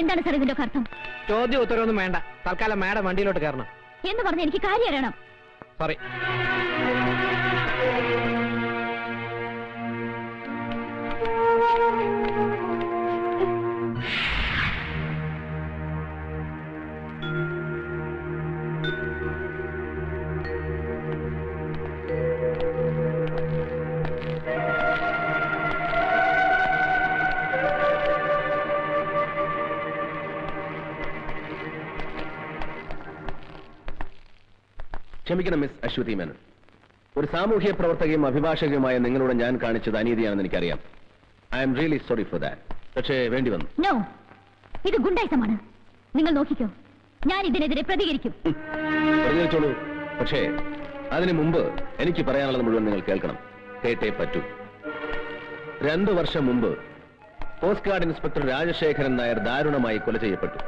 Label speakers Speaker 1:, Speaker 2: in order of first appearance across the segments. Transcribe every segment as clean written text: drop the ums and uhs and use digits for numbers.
Speaker 1: എന്താണ് സാർ ഇതിന്റെ അർത്ഥം?
Speaker 2: ചോദ്യം ഉത്തരവൊന്നും വേണ്ട, തൽക്കാലം മാഡം വണ്ടിയിലോട്ട് കയറണം
Speaker 1: എന്ന് പറഞ്ഞ എനിക്ക് കാര്യം അറിയണം.
Speaker 2: സോറി.
Speaker 3: ക്ഷമിക്കണം മിസ് അശ്വതി മേനോൻ. ഒരു സാമൂഹ്യ പ്രവർത്തകയും അഭിഭാഷകയുമായ നിങ്ങളോട് ഞാൻ കാണിച്ചത് അനീതിയാണെന്ന് എനിക്കറിയാം. I am really sorry for that. പക്ഷേ വേണ്ടി വന്നു.
Speaker 1: നോ, ഇത് ഗുണ്ടായിസമാണ്. നിങ്ങൾ നോക്കിക്കോ, ഞാൻ ഇതിനെതിരെ പ്രതികരിക്കും.
Speaker 3: പ്രതികരിച്ചോളൂ. പക്ഷേ അതിനു മുമ്പ് എനിക്ക് പറയാനുള്ളത് മുഴുവൻ നിങ്ങൾ കേൾക്കണം. കേട്ടേ പറ്റൂ. 2 വർഷം മുമ്പ് coast guard inspector Rajasekharan Nair ദാരുണമായി കൊല ചെയ്യപ്പെട്ടു.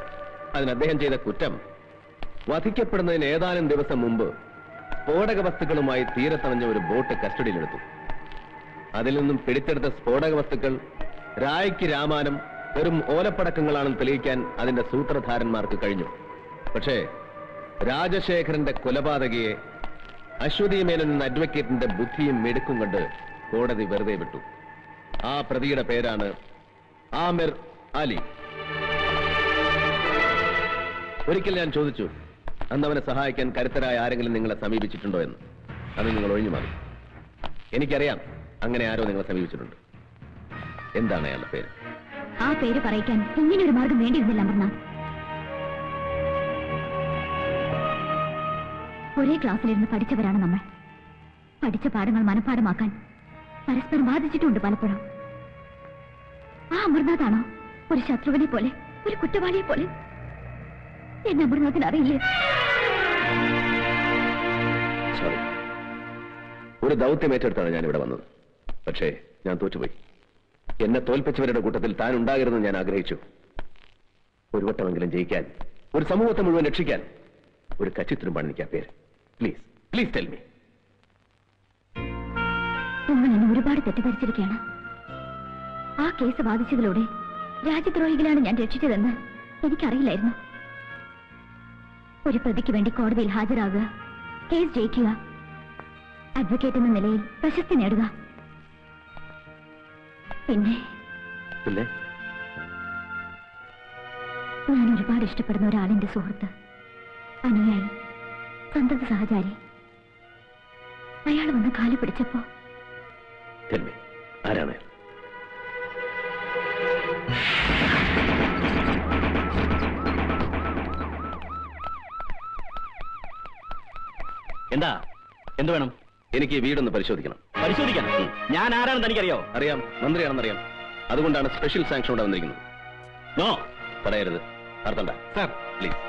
Speaker 3: അതിന് അദ്ദേഹം ചെയ്ത കുറ്റം, വധിക്കപ്പെടുന്നതിന് ഏതാനും ദിവസം മുമ്പ് സ്ഫോടക വസ്തുക്കളുമായി തീരത്തണഞ്ഞ ഒരു ബോട്ട് കസ്റ്റഡിയിലെടുത്തു. അതിൽ നിന്നും പിടിച്ചെടുത്ത സ്ഫോടക വസ്തുക്കൾ രായ്ക്ക് രാമാനം വെറും ഓലപ്പടക്കങ്ങളാണെന്ന് തെളിയിക്കാൻ അതിന്റെ സൂത്രധാരന്മാർക്ക് കഴിഞ്ഞു. പക്ഷേ രാജശേഖരന്റെ കൊലപാതകയെ അശ്വതി മേനോൻ എന്ന അഡ്വക്കേറ്റിന്റെ ബുദ്ധിയും മിടുക്കും കൊണ്ട് കോടതി വെറുതെ വിട്ടു. ആ പ്രതിയുടെ പേരാണ് ആമിർ അലി. ഒരിക്കൽ ഞാൻ ചോദിച്ചു, അന്ന് അവനെ സഹായിക്കാൻ കരുത്തരായ ആരെങ്കിലും നിങ്ങളെ സമീപിച്ചിട്ടുണ്ടോ എന്ന്. അത് നിങ്ങൾ ഒഴിഞ്ഞു മാറി. എനിക്കറിയാം അങ്ങനെ ആരോ നിങ്ങളെ സമീപിച്ചിട്ടുണ്ട്. എന്താണ് അയാളുടെ പേര്?
Speaker 1: ആ പേര് പറയിക്കാൻ ഇങ്ങനൊരു മാർഗം വേണ്ടിയിരുന്നില്ല അമർനാഥ്. ഒരേ ക്ലാസ്സിലിരുന്ന് പഠിച്ചവരാണ് നമ്മൾ. പഠിച്ച പാഠങ്ങൾ മനഃപ്പാഠമാക്കാൻ പരസ്പരം ബാധിച്ചിട്ടുണ്ട് പലപ്പോഴും. ആ അമർനാഥാണോ ഒരു ശത്രുവിനെ പോലെ, ഒരു കുറ്റവാളിയെ പോലെ? എന്നെ അമർനാഥിന് അറിയില്ലേ?
Speaker 3: സോറി. ഒരു ദൗത്യം ഏറ്റെടുത്താണ് ഞാൻ ഇവിടെ വന്നത്. പക്ഷേ ഞാൻ തോറ്റുപോയി. എന്നെ തോൽപ്പിച്ചവരുടെ കൂട്ടത്തിൽ താൻ ഉണ്ടാകരുതെന്ന് ഞാൻ ആഗ്രഹിച്ചു. ഒരു വട്ടമെങ്കിലും ജയിക്കാൻ, ഒരു സമൂഹത്തെ മുഴുവൻ രക്ഷിക്കാൻ ഒരു കച്ചിത്തുരുമ്പാണ് എനിക്ക് ആ പേര്. Please please tell me.
Speaker 1: നിങ്ങൾ എന്നെ ഒരുപാട് തെറ്റിദ്ധരിച്ചിരിക്കുകയാണ്. ആ കേസ് വാദിച്ചതിലൂടെ രാജ്യദ്രോഹികളാണ് ഞാൻ രക്ഷിച്ചതെന്ന് എനിക്കറിയില്ലായിരുന്നു. ഒരു പ്രതിക്ക് വേണ്ടി കോടതിയിൽ ഹാജരാകുക, കേസ് ജയിക്കുക, അഡ്വക്കേറ്റ് എന്ന നിലയിൽ പ്രശസ്തി നേടുക, പിന്നെ ഞാൻ ഒരുപാട് ഇഷ്ടപ്പെടുന്ന ഒരാളിന്റെ സുഹൃത്ത്, അനുയായി, സന്തത സഹചാരി. അയാൾ വന്ന് കാല് പിടിച്ചപ്പോ
Speaker 3: ആരാണ്?
Speaker 4: എന്താ? എന്ത് വേണം?
Speaker 3: എനിക്ക് ഈ വീടൊന്ന് പരിശോധിക്കണം.
Speaker 4: പരിശോധിക്കാൻ? ഞാൻ ആരാണെന്ന് തനിക്കറിയോ?
Speaker 3: അറിയാം, മന്ത്രിയാണെന്നറിയാം. അതുകൊണ്ടാണ് സ്പെഷ്യൽ സാങ്ഷൻ ഇവിടെ വന്നിരിക്കുന്നത്.
Speaker 4: നോ
Speaker 3: പറയരുത്. അർത്ഥണ്ട
Speaker 2: സാർ,
Speaker 3: പ്ലീസ്.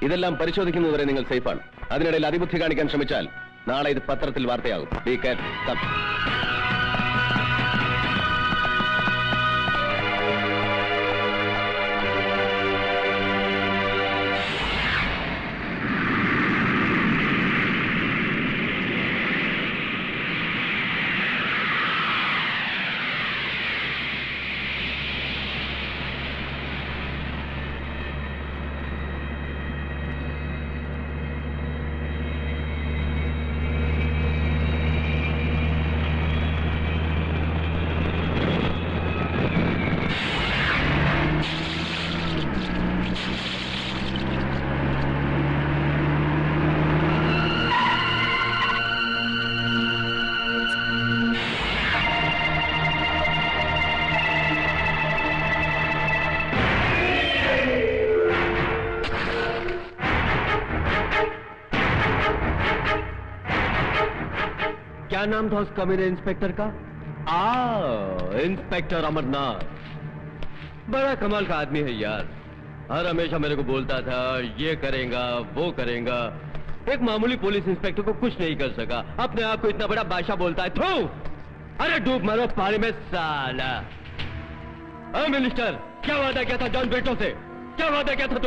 Speaker 3: ഇതെല്ലാം പരിശോധിക്കുന്നതുവരെ നിങ്ങൾ സേഫാണ്. അതിനിടയിൽ അതിബുദ്ധി കാണിക്കാൻ ശ്രമിച്ചാൽ നാളെ ഇത് പത്രത്തിൽ വാർത്തയാകും. Be careful. കം. क्या नाम था उस कमीने इंस्पेक्टर का? इंस्पेक्टर अमरनाथ। बड़ा कमाल का आदमी है यार। हर हमेशा मेरे को बोलता था ये करेगा वो करेगा। एक मामूली पुलिस इंस्पेक्टर को कुछ नहीं कर सका, अपने आप को इतना बड़ा बादशाह बोलता है। थू! अरे डूब मरो पानी में साला। मिनिस्टर, क्या वादा किया था जॉन बेटो से? क्या वादा किया था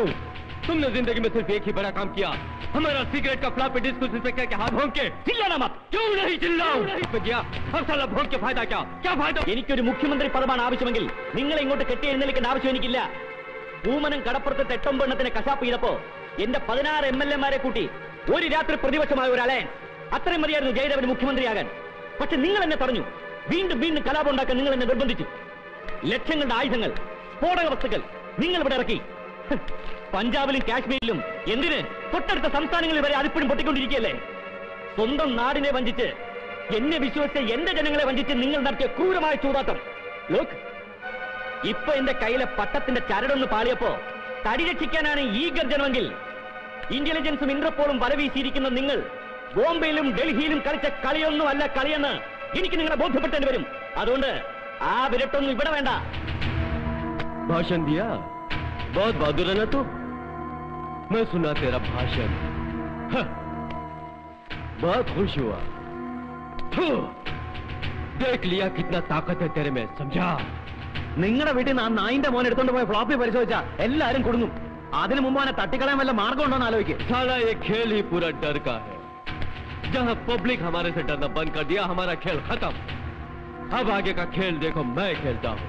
Speaker 3: तुमने जिंदगी में सिर्फ एक ही बड़ा काम किया, हमारा सिगरेट का फ्लॉपी डिस्क उस इंस्पेक्टर के हाथ भोंग के।
Speaker 4: ചില്ലാനാ മत.
Speaker 3: क्यों नहीं चिल्लाऊं? गया अब साला भोंग के फायदा क्या फायदा?
Speaker 4: എനിക്കൊരു മുഖ്യമന്ത്രി പദമാണ് ആവശ്യമെങ്കിൽ നിങ്ങളെ ഇങ്ങോട്ട് കെട്ടി എഴുന്നേൽക്കേണ്ട ആവശ്യം എനിക്കില്ല. പൂമനം കടപ്പുറത്തെ 8-9 എണ്ണത്തിന് കശാപ്പ് ചെയ്തപ്പോ എന്റെ 16 MLA-മാരെ കൂട്ടി ഒരു രാത്രി പ്രതിപക്ഷമായ ഒരു അലയൻസ്. അത്രയും മതിയായിരുന്നു ജയദേവന് മുഖ്യമന്ത്രിയാകാൻ. പക്ഷെ നിങ്ങൾ എന്നെ പറഞ്ഞു. വീണ്ടും വീണ്ടും കലാപം ഉണ്ടാക്കാൻ നിങ്ങൾ എന്നെ നിർബന്ധിച്ചു. ലക്ഷങ്ങളുടെ ആയുധങ്ങൾ, സ്ഫോടക വസ്തുക്കൾ നിങ്ങൾ ഇവിടെ ഇറക്കി. പഞ്ചാബിലും കാശ്മീരിലും എന്തിന് തൊട്ടടുത്ത സംസ്ഥാനങ്ങളിൽ വരെ അതിപ്പോഴും പൊട്ടിക്കൊണ്ടിരിക്കുകയല്ലേ? സ്വന്തം നാടിനെ വഞ്ചിച്ച്, എന്നെ വിശ്വസിച്ച് എന്റെ ജനങ്ങളെ വഞ്ചിച്ച് നിങ്ങൾ നടത്തിയ ക്രൂരമായ ചൂതാട്ടം. ലോക്, ഇപ്പൊ എന്റെ കയ്യിലെ പട്ടത്തിന്റെ ചരടൊന്ന് പാളിയപ്പോ തടി രക്ഷിക്കാനാണ് ഈ ഗർജനമെങ്കിൽ ഇന്റലിജൻസും ഇന്റർപോളും വലവീശിയിരിക്കുന്ന നിങ്ങൾ ബോംബെയിലും ഡൽഹിയിലും കളിച്ച കളിയൊന്നുമല്ല കളിയെന്ന് എനിക്ക് നിങ്ങളെ ബോധ്യപ്പെട്ടേണ്ടി വരും. അതുകൊണ്ട് ആ വിരട്ടൊന്നും ഇവിടെ വേണ്ട.
Speaker 3: भाषण दिया? बहुत बहादुर है ना तू? मैं सुना तेरा भाषण, बहुत खुश हुआ. देख लिया कितना ताकत है तेरे में, समझा?
Speaker 4: നിങ്ങളുടെ വീട്ടിൽ നിന്ന് ആ നായിന്റെ മോൻ എടുത്തോണ്ട് പോയ ഫ്ലോപ്പി പരിശോധിച്ചാ എല്ലാരും കൊടുങ്ങും. അതിനു മുമ്പ് അവനെ തട്ടിക്കളയാൻ വല്ല മാർഗം ഉണ്ടോന്ന് ആലോചിക്കും.
Speaker 3: साला ये खेल ही पूरा डर का है. जहां पब्लिक हमारे से डरना बंद कर दिया, हमारा खेल खत्म. अब आगे का खेल देखो मैं खेलता हूं.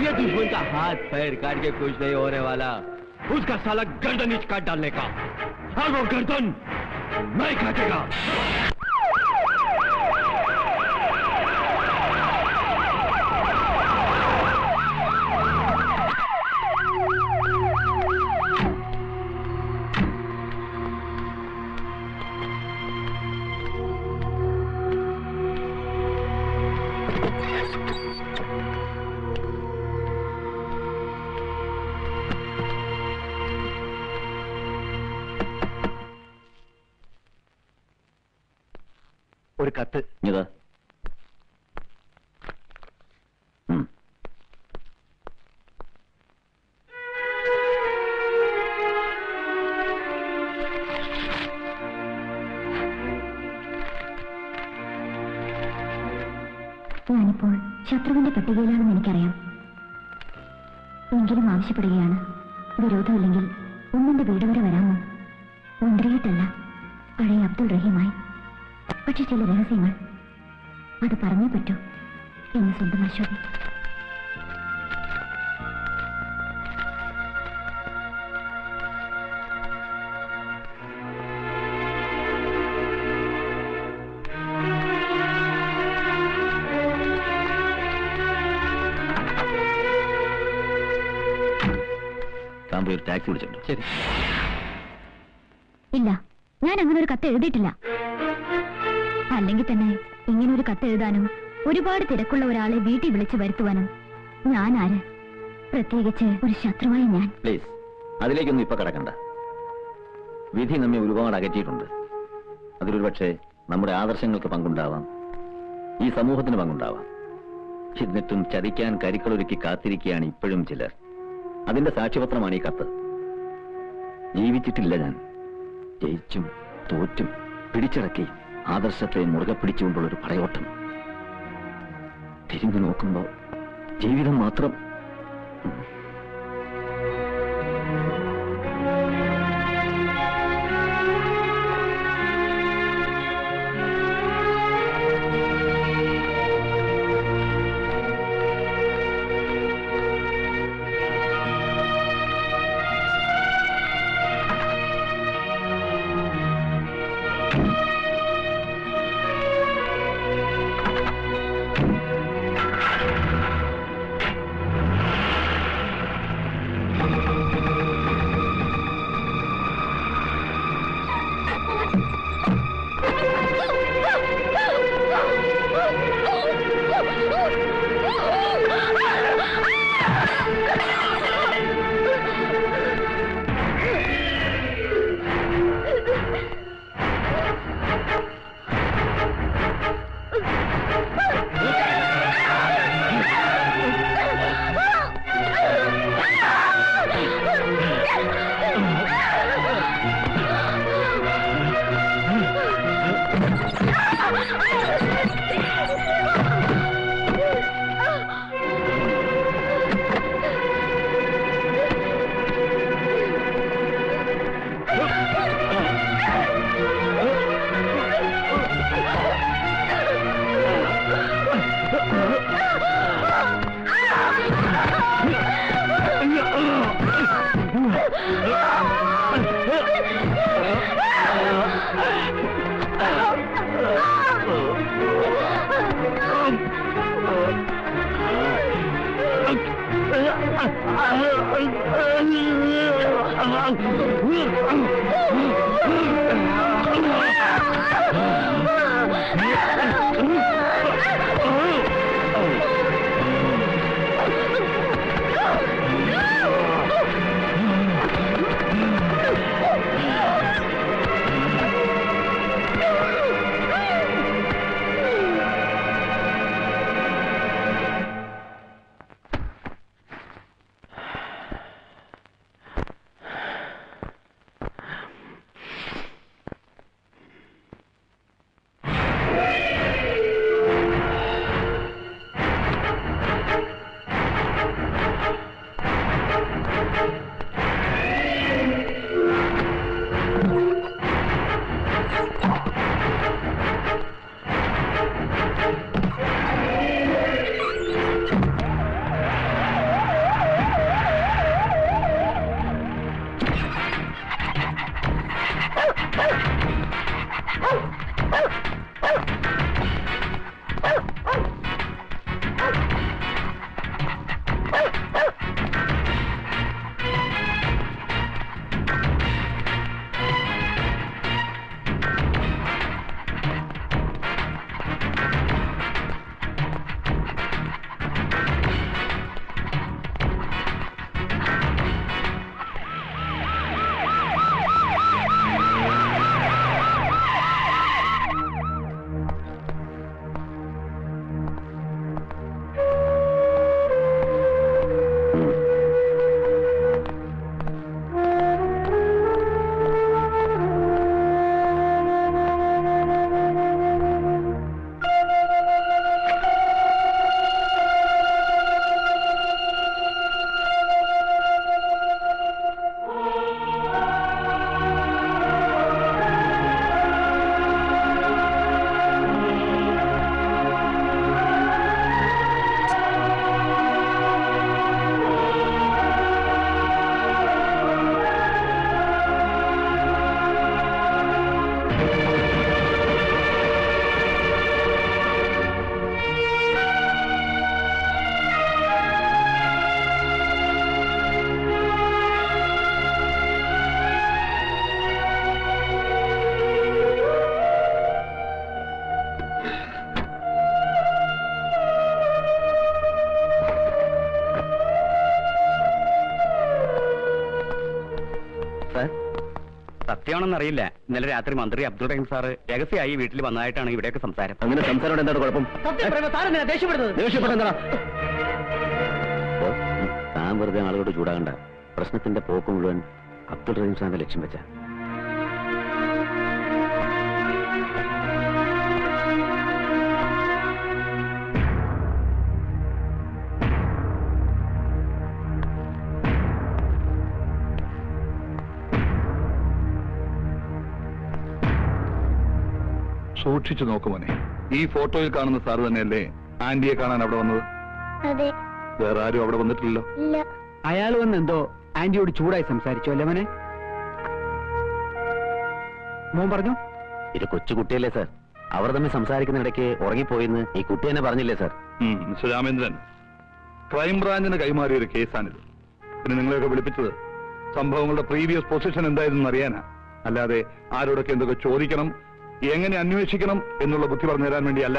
Speaker 3: ये दुश्मन का हाथ पैर काट के कुछ नहीं होने वाला, उसका साला गर्दन ही काट डालने का. और वो गर्दन मैं काटेगा.
Speaker 4: ഒരു കത്ത്
Speaker 3: ഇതാ.
Speaker 1: ഞാനിപ്പോൾ ശത്രുവിന്റെ പട്ടികയിലാണെന്ന് എനിക്കറിയാം. എങ്കിലും ആവശ്യപ്പെടുകയാണ്, വിരോധമില്ലെങ്കിൽ ഒന്നിന്റെ വീട് വരെ വരാമോ? മുന്തിരിയിട്ടല്ല, പഴയ അബ്ദുൾ റഹീമായി. പക്ഷെ ചില രഹസ്യങ്ങൾ അത് പറഞ്ഞേ പറ്റൂ എന്ന് സ്വന്തം അശോകി.
Speaker 3: ഒരു ടാക്സി വിളിച്ചിട്ടുണ്ട്. ശരി.
Speaker 1: ഇല്ല, ഞാൻ അങ്ങനെ ഒരു കത്ത് എഴുതിയിട്ടില്ല. അല്ലെങ്കിൽ തന്നെ ഇങ്ങനെ ഒരു കത്ത് എഴുതാനും ഒരുപാട് തിരക്കുള്ള ഒരാളെ വീട്ടിൽ വിളിച്ചു വരുത്തുവാനും ഞാൻ ആര്? പ്രത്യേകിച്ച് ഒരു ശത്രുവായി ഞാൻ.
Speaker 3: പ്ലീസ്, അതിലേക്കൊന്നും ഇപ്പൊ കടക്കണ്ട. വിധി നമ്മെ ഒരുപാട് അകറ്റിയിട്ടുണ്ട്. അതിലൊരു പക്ഷേ നമ്മുടെ ആദർശങ്ങൾക്ക് പങ്കുണ്ടാവാം, ഈ സമൂഹത്തിന് പങ്കുണ്ടാവാം. എന്നിട്ടും ചതിക്കാൻ കരിക്കളൊരുക്കി കാത്തിരിക്കുകയാണ് ഇപ്പോഴും ചിലർ. അതിന്റെ സാക്ഷ്യപത്രമാണ് ഈ കത്ത്. ജീവിച്ചിട്ടില്ല ഞാൻ. ജയിച്ചും തോറ്റും പിടിച്ചടക്കി ആദർശത്തെ മുറുകെ പിടിച്ചുകൊണ്ടുള്ളൊരു പടയോട്ടം. തിരിഞ്ഞു നോക്കുമ്പോ ജീവിതം മാത്രം.
Speaker 4: സത്യമാണെന്നറിയില്ല. ഇന്നലെ രാത്രി മന്ത്രി അബ്ദുൾ റഹീം സാറ് രഹസ്യമായി വീട്ടിൽ വന്നതായിട്ടാണ് ഇവിടെയൊക്കെ സംസാരം.
Speaker 3: അങ്ങനെ സംസാരം എന്താണ് കുഴപ്പം? ദേഷ്യപ്പെടുന്നത് താൻ വെറുതെ ആളുകളോട് ചൂടാകണ്ട. പ്രശ്നത്തിന്റെ പോക്ക് മുഴുവൻ അബ്ദുൾ റഹീം സാറിന്റെ ലക്ഷ്യം വെച്ച.
Speaker 5: സൂക്ഷിച്ചു നോക്കുമോനെ. ഈ ഫോട്ടോയിൽ കാണുന്ന സാറ് തന്നെയല്ലേ ആന്റിയെ കാണാൻ അവിടെ വന്നത്?
Speaker 6: അതെ.
Speaker 5: വേറെ ആരും അവിടെ വന്നിട്ടില്ലല്ലോ.
Speaker 6: ഇല്ല.
Speaker 4: അയാൾ വന്ന് എന്തോ ആന്റിയോട് ചൂടായി സംസാരിച്ചു അല്ലേ മോനെ? മോൻ പറഞ്ഞു
Speaker 3: ഇത് കൊച്ചുകുട്ടിയല്ലേ സാർ, അവർ തമ്മിൽ സംസാരിക്കുന്ന ഇടയ്ക്ക് ഉറങ്ങിപ്പോയിന്ന് ഈ കുട്ടി തന്നെ പറഞ്ഞില്ലേ സാർ?
Speaker 5: മിസ്റ്റർ രാമേന്ദ്രൻ, ക്രൈംബ്രാഞ്ചിന് കൈമാറിയ ഒരു കേസാണിത്. പിന്നെ നിങ്ങളെയൊക്കെ വിളിപ്പിച്ചത് സംഭവങ്ങളുടെ പ്രീവിയസ് പൊസിഷൻ എന്തായിരുന്നു അറിയാനാ, അല്ലാതെ ആരോടൊക്കെ എന്തൊക്കെ ചോദിക്കണം, എങ്ങനെ അന്വേഷിക്കണം എന്നുള്ള ബുദ്ധി പറഞ്ഞു തരാൻ വേണ്ടിയല്ല.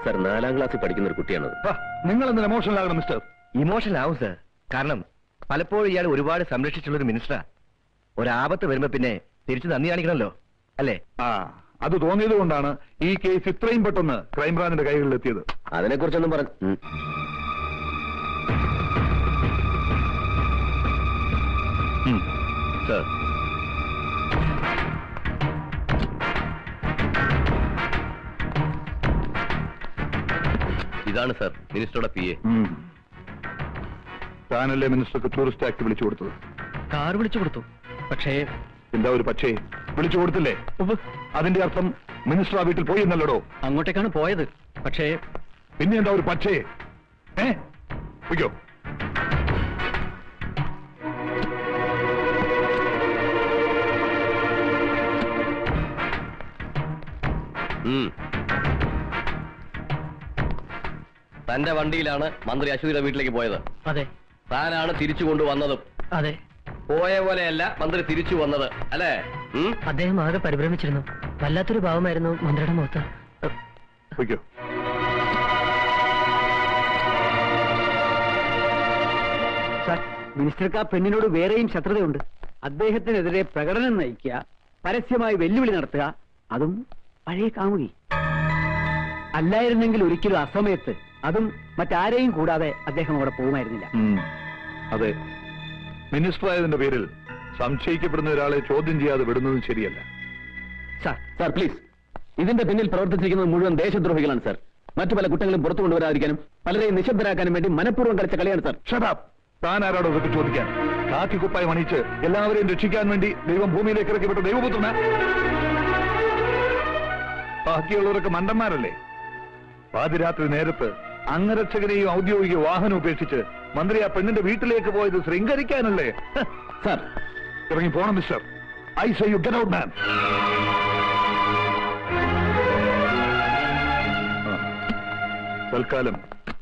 Speaker 3: സാർ 4ാം ക്ലാസ്സിൽ പഠിക്കുന്ന ഒരു കുട്ടിയാണത്.
Speaker 5: നിങ്ങൾ എന്തിനാ എമോഷണൽ ആകണം മിസ്റ്റർ?
Speaker 7: ഇമോഷണൽ ആവും സാർ. കാരണം പലപ്പോഴും ഇയാൾ ഒരുപാട് സംരക്ഷിച്ചുള്ള ഒരു മിനിസ്റ്ററാ. ഒരാപത്ത് വരുമ്പോ പിന്നെ തിരിച്ചു നന്ദി കാണിക്കണമല്ലോ, അല്ലേ?
Speaker 5: അത് തോന്നിയത് കൊണ്ടാണ് ഈ കേസ് ഇത്രയും പെട്ടെന്ന് ക്രൈംബ്രാഞ്ചിന്റെ കൈകളിൽ എത്തിയത്.
Speaker 3: അതിനെക്കുറിച്ചൊന്നും പറഞ്ഞു
Speaker 7: സാർ. ഇതാണ് സാർ മിനിസ്റ്ററുടെ PA.
Speaker 5: താനല്ലേ മിനിസ്റ്റർക്ക് ടൂറിസ്റ്റ് ആക്ട് വിളിച്ചു കൊടുത്തത്?
Speaker 7: കാർ വിളിച്ചു കൊടുത്തു. പക്ഷേ
Speaker 5: എന്താ ഒരു പക്ഷേ? വിളിച്ചു കൊടുത്തില്ലേ? അതിന്റെ അർത്ഥം മിനിസ്റ്റർ ആ വീട്ടിൽ പോയി എന്നല്ലടോ.
Speaker 7: അങ്ങോട്ടേക്കാണ് പോയത്. പക്ഷേ
Speaker 5: പിന്നെ എന്താ ഒരു പക്ഷേ? വയ്ക്കോ.
Speaker 7: തന്റെ വണ്ടിയിലാണ് മന്ത്രി അശ്വതിയുടെ വീട്ടിലേക്ക് പോയത്.
Speaker 2: അതെ.
Speaker 3: താനാണ് തിരിച്ചു കൊണ്ടുവന്നതും.
Speaker 6: അതെ,
Speaker 3: പോയ പോലെയല്ല മന്ത്രി തിരിച്ചു വന്നത്, അല്ലേ?
Speaker 6: അദ്ദേഹം ആകെ പരിഭ്രമിച്ചിരുന്നു. വല്ലാത്തൊരു ഭാവമായിരുന്നു മന്ത്രിയുടെ മുഖത്ത്.
Speaker 5: വയ്ക്കോ.
Speaker 8: സാർ, മിനിസ്റ്റർക്ക് ആ പെണ്ണിനോട് വേറെയും ശത്രുതയുണ്ട്. അദ്ദേഹത്തിനെതിരെ പ്രകടനം നയിക്കുക, പരസ്യമായി വെല്ലുവിളി നടത്തുക, അതും പഴയ കാമുകി. അല്ലായിരുന്നെങ്കിൽ ഒരിക്കലും അസമയത്ത്, അതും മറ്റാരെയും കൂടാതെ അദ്ദേഹം അവിടെ പോകുമായിരുന്നില്ല.
Speaker 5: അതെ, മിനിസ്റ്റർ ആയതിന്റെ പേരിൽ സംശയിക്കപ്പെടുന്ന ഒരാളെ ചോദ്യം ചെയ്യാതെ വിടുന്നതും ശരിയല്ല.
Speaker 3: സാർ പ്ലീസ്, ഇതിന്റെ പിന്നിൽ പ്രവർത്തിച്ചിരിക്കുന്നത് മുഴുവൻ ദേശദ്രോഹികളാണ് സാർ. മറ്റു പല കുറ്റങ്ങളും പുറത്തു കൊണ്ടുവരാതിരിക്കാനും പലരെയും നിശബ്ദരാക്കാനും വേണ്ടി മനഃപൂർവ്വം കളിച്ച കളിയാണ് സാർ.
Speaker 5: ഷടാപ്പ്! താൻ ആരാടോ ഇതൊക്കെ ചോദിക്കാൻ? കാക്കി കുപ്പായി മണിച്ച് എല്ലാവരെയും രക്ഷിക്കാൻ വേണ്ടി ദൈവം ഭൂമിയിലേക്ക് ഇറക്കിപ്പെട്ട ദൈവപുത്രന. ബാക്കിയുള്ളവരൊക്കെ മണ്ടന്മാരല്ലേ? പാതിരാത്രി നേരത്ത് അംഗരക്ഷകനെയും ഔദ്യോഗിക വാഹനം ഉപേക്ഷിച്ച് മന്ത്രി ആ പെണ്ണിന്റെ വീട്ടിലേക്ക് പോയത് ശൃംഗരിക്കാനല്ലേ?
Speaker 3: സാർ
Speaker 5: ഇറങ്ങി പോണം mister. I say you get out man. തൽക്കാലം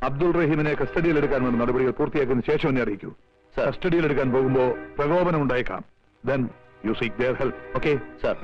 Speaker 5: അബ്ദുൾ റഹീമിനെ കസ്റ്റഡിയിലെടുക്കാൻ വേണ്ട നടപടികൾ പൂർത്തിയാക്കിയതിനു ശേഷം എന്നെ അറിയിക്കൂ. കസ്റ്റഡിയിലെടുക്കാൻ പോകുമ്പോ പ്രകോപനം ഉണ്ടായേക്കാം. Then you seek their help. Okay?
Speaker 3: Sir.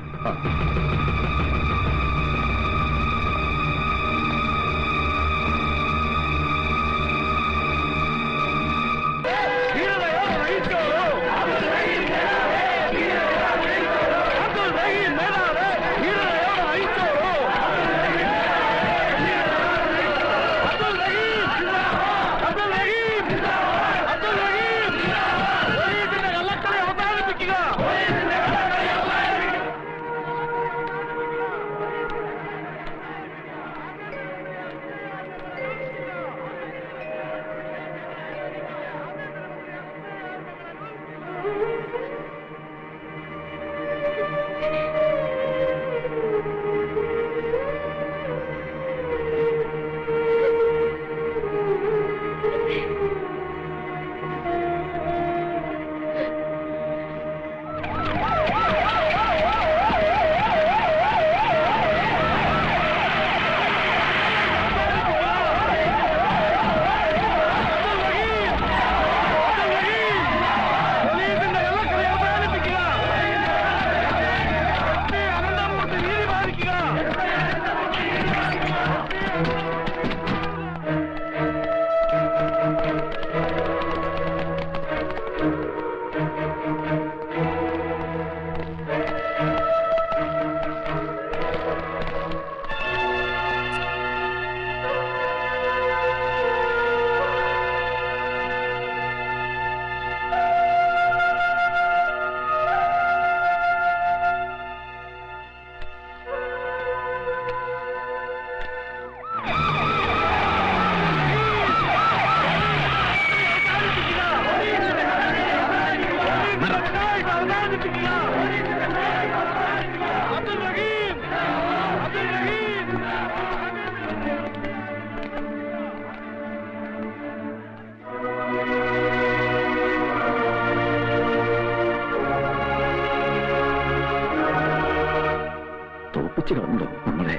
Speaker 3: തോപ്പിച്ചു നമ്മളെ.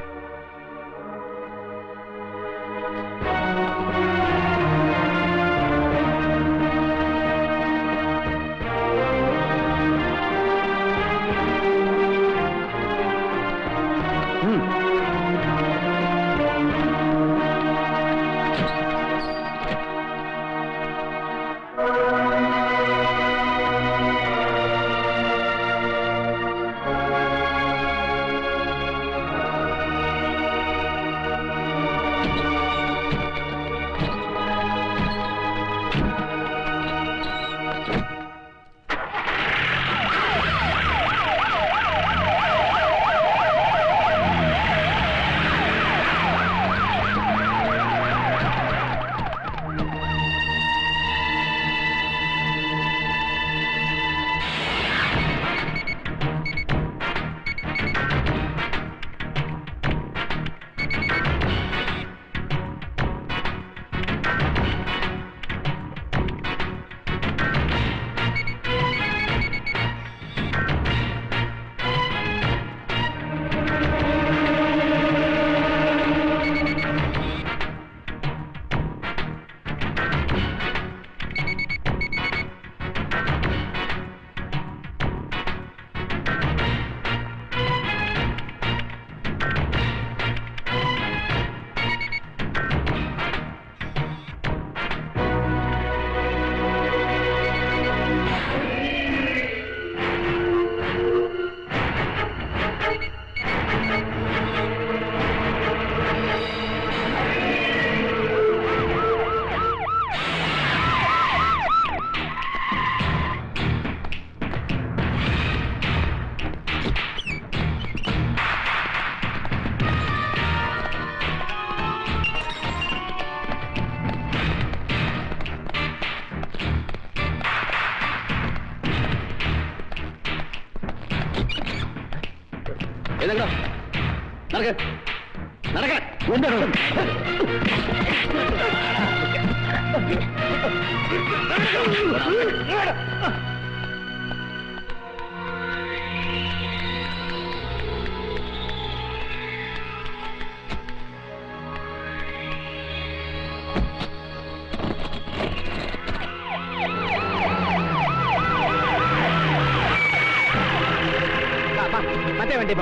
Speaker 2: മറ്റേ വണ്ടി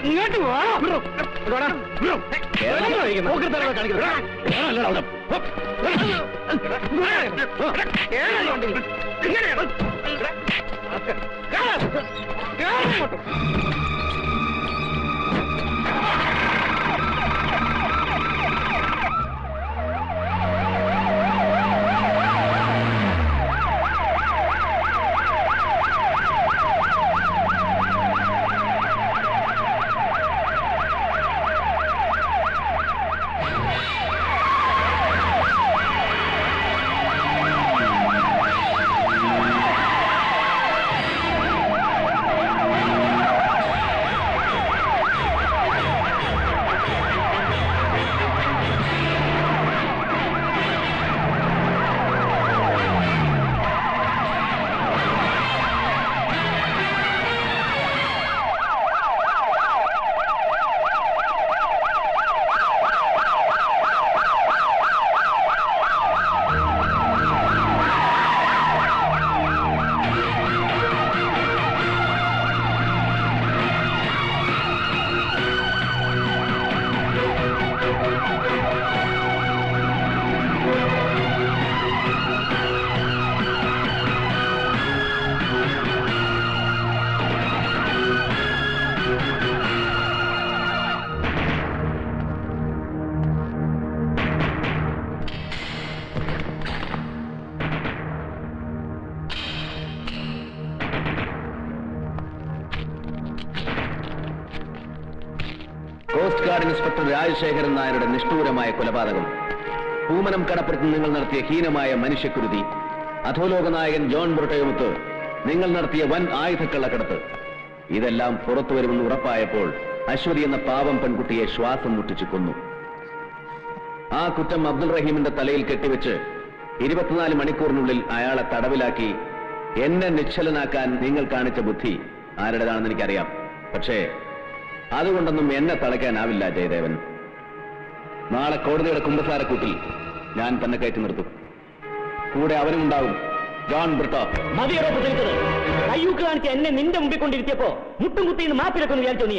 Speaker 2: ഇങ്ങോട്ട്
Speaker 3: കോസ്റ്റ് ഗാർഡ് ഇൻസ്പെക്ടർ രാജശേഖരൻ നായരുടെ നിഷ്ഠൂരമായ കൊലപാതകം, പൂമനം കടപ്പുറത്ത് നിങ്ങൾ നടത്തിയ ഹീനമായ മനുഷ്യക്കുരുതി, അധോലോക നായകൻ ജോൺ ബ്രിട്ടോയുമൊത്ത് നിങ്ങൾ നടത്തിയ വൻ ആയുധക്കള്ളക്കടത്ത്, ഇതെല്ലാം പുറത്തു വരുമെന്ന് ഉറപ്പായപ്പോൾ അശ്വതി എന്ന പാവം പെൺകുട്ടിയെ ശ്വാസം മുട്ടിച്ചു കൊന്നു. ആ കുറ്റം അബ്ദുൾ റഹീമിന്റെ തലയിൽ കെട്ടിവെച്ച് 24 മണിക്കൂറിനുള്ളിൽ അയാളെ തടവിലാക്കി എന്നെ നിശ്ചലനാക്കാൻ നിങ്ങൾ കാണിച്ച ബുദ്ധി ആരുടേതാണെന്ന് എനിക്കറിയാം. പക്ഷേ അതുകൊണ്ടൊന്നും എന്നെ തളയ്ക്കാനാവില്ല ജയദേവൻ. നാളെ കോടതിയുടെ കുമ്പസാരക്കൂട്ടിൽ ഞാൻ തന്നെ കയറ്റി നിർത്തും. കൂടെ അവനും ഉണ്ടാവും, ജോൺ ബ്രിട്ടോ.
Speaker 4: മതിയോ പ്രസംഗിച്ചത്? കയ്യൂക്ക് കാണിച്ച് എന്നെ നിന്റെ മുമ്പിൽ കൊണ്ടിരുത്തിയപ്പോ മുട്ടും കുത്തിന്ന് മാപ്പിലൊക്കെ വിചാരിച്ചോ നീ?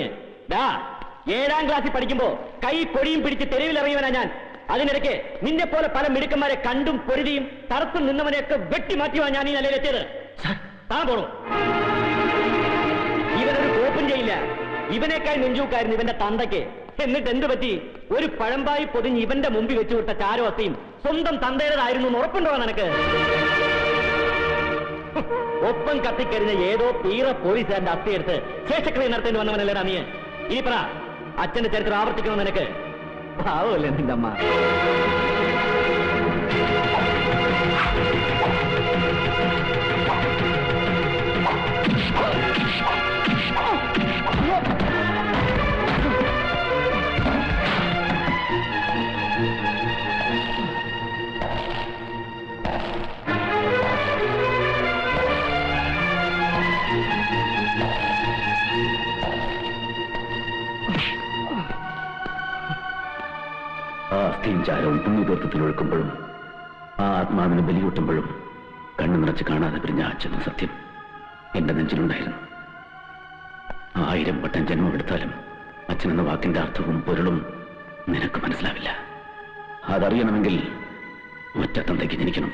Speaker 4: 7ാം ക്ലാസ്സിൽ പഠിക്കുമ്പോ കൈ കൊടിയും പിടിച്ച് തെരുവിലിറങ്ങിയവനാ ഞാൻ. അതിനിടയ്ക്ക് നിന്നെ പോലെ പല മിടുക്കന്മാരെ കണ്ടും പൊരുതിയും തടസ്സം നിന്നവനെയൊക്കെ വെട്ടിമാറ്റിയുവാ ഞാൻ ഈ നിലയിലെത്തിയത്. താൻ പോണു. ഇവനൊരു കോപ്പും ചെയ്യില്ല. ഇവനേക്കാൾ നെഞ്ചൂക്കായിരുന്നു ഇവന്റെ തന്തയ്ക്ക്. എന്നിട്ട് എന്ത് പറ്റി? ഒരു പഴമ്പായി പൊതിഞ്ഞ് ഇവന്റെ മുമ്പിൽ വെച്ചു വിട്ട ചാരവസ്ഥയും സ്വന്തം തന്തയുടേതായിരുന്നു എന്ന് ഉറപ്പുണ്ടോ നിനക്ക്? ഒപ്പം കത്തിക്കരിഞ്ഞ ഏതോ തീറ പോലീസുകാരന്റെ അസ്ഥിയെടുത്ത് ശേഷക്രിയ നടത്തേണ്ടി വന്നവനല്ലേടാ നീ. ഇനി പറ, അച്ഛന്റെ ചരിത്രം ആവർത്തിക്കണം നിനക്ക്? പാവല്ലേ നിന്റെ അമ്മ.
Speaker 3: ആ അസ്ഥിയും ചാരവും പുണ്യതീർത്ഥത്തിൽ ഒഴുക്കുമ്പോഴും ആ ആത്മാവിന് ബലിയൂട്ടുമ്പോഴും കണ്ണു നിറച്ച് കാണാതെ പിരിഞ്ഞ അച്ഛനും സത്യം എന്റെ നെഞ്ചിലുണ്ടായിരുന്നു. 1000 വട്ടം ജന്മമെടുത്താലും അച്ഛനെന്ന വാക്കിന്റെ അർത്ഥവും പൊരുളും നിനക്ക് മനസ്സിലാവില്ല. അതറിയണമെങ്കിൽ ഒറ്റ തന്തയ്ക്ക് ജനിക്കണം.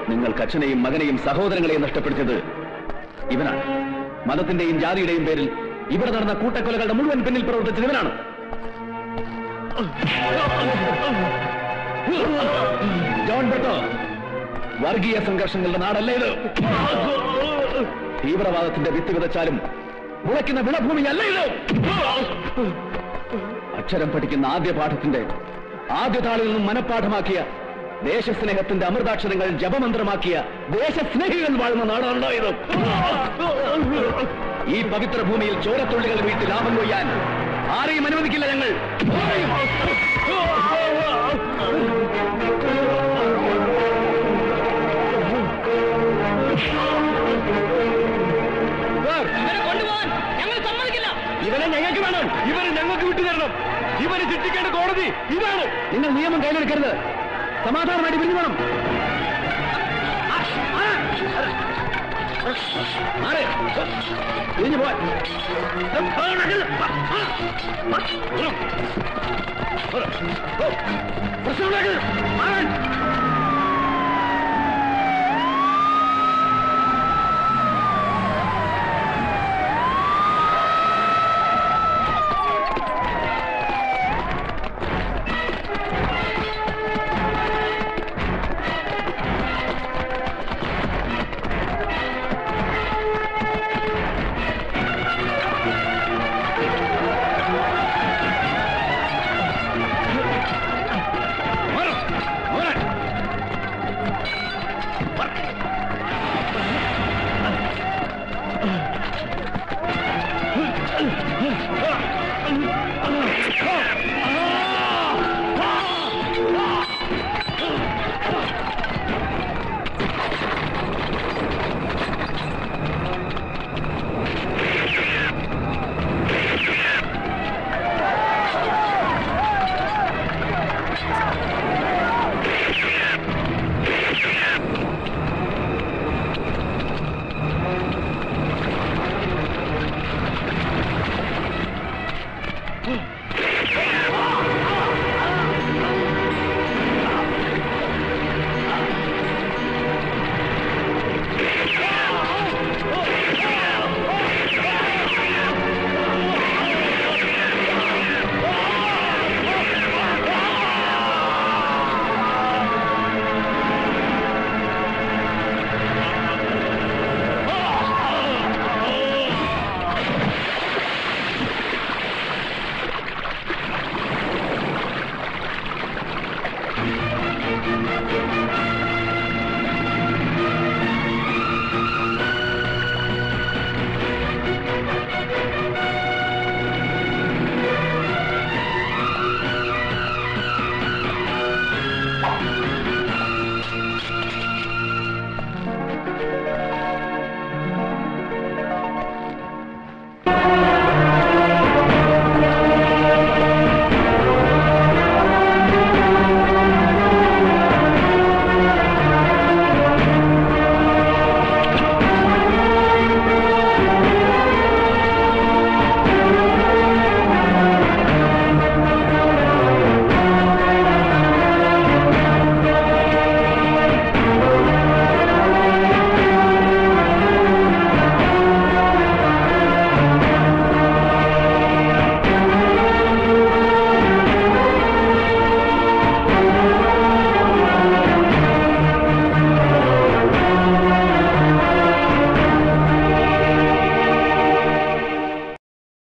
Speaker 3: നിങ്ങൾക്ക് അച്ഛനെയും മകനെയും സഹോദരങ്ങളെയും നഷ്ടപ്പെടുത്തിയത് ഇവനാണ്. മതത്തിന്റെയും ജാതിയുടെയും പേരിൽ ഇവിടെ നടന്ന കൂട്ടക്കൊലകളുടെ മുഴുവൻ പിന്നിൽ പ്രവർത്തിച്ചത് ഇവനാണ്. ജോൺ ബ്രിട്ടോ, വർഗീയ സംഘർഷങ്ങളുടെ നാടല്ല ഇത്. തീവ്രവാദത്തിന്റെ വിത്ത് വിതച്ചാലും മുളയ്ക്കുന്ന വിളഭൂമിയല്ല ഇത്. അക്ഷരം പഠിക്കുന്ന ആദ്യ പാഠത്തിന്റെ ആദ്യ താളിൽ നിന്നും മനഃപ്പാഠമാക്കിയ, ദേശസ്നേഹത്തിന്റെ അമൃതാക്ഷരങ്ങൾ ജപമന്ത്രമാക്കിയ ദേശസ്നേഹികൾ വാഴുന്ന നാടാണോ ഇത്? ഈ പവിത്ര ഭൂമിയിൽ ചോരത്തുള്ളികൾ വീട്ടിൽ ലാഭം കൊയ്യാൻ ആരെയും അനുവദിക്കില്ല ഞങ്ങൾ. ഇവനെ ഞങ്ങൾക്ക് വേണം. ഇവരെ ഞങ്ങൾക്ക് വിട്ടുതരണം. ഇവരെ ശിക്ഷിക്കേണ്ട കോടതി ഇതാണ്. നിങ്ങൾ നിയമം കയ്യിലെടുക്കരുത്. സമാധാനമായിട്ട് പിരിഞ്ഞു വേണം. പിരിഞ്ഞു പോവാൻ പ്രശ്നം.
Speaker 5: Go!